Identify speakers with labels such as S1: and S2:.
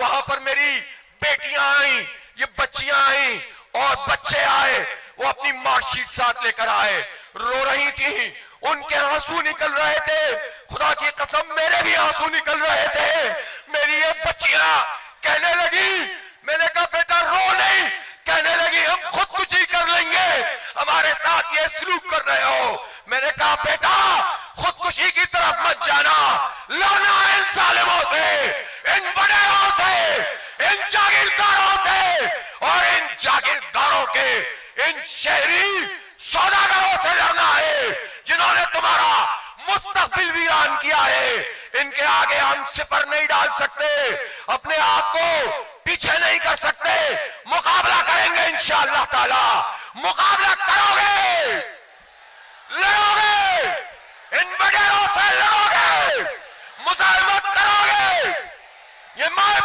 S1: वहां पर मेरी बेटियां आई, ये बच्चियां आई और बच्चे आए, वो अपनी मार्कशीट साथ लेकर आए, रो रही थी, उनके आंसू निकल रहे थे। खुदा की कसम मेरे भी आंसू निकल रहे थे। मेरी ये बच्चियां कहने लगी, मैंने कहा बेटा रो नहीं, कहने लगी हम खुदकुशी कर लेंगे, हमारे साथ ये सलूक कर रहे हो। मैंने कहा बेटा खुदकुशी की तरफ मत जाना, लड़ना इन जालिमों से, इन वडेरों से, इन जागीरदारों से और इन जागीरदारों के इन शहरी सौदागरों से लड़ना है जिन्होंने तुम्हारा मुस्तकबिल वीरान किया है। इनके आगे हम सिफर नहीं डाल सकते, अपने आप को पीछे नहीं कर सकते, मुकाबला करेंगे इंशाअल्लाह ताला। मुकाबला करोगे, लड़ोगे, इन वडेरों से लड़ोगे, मुजाहिमत करोगे, ये माए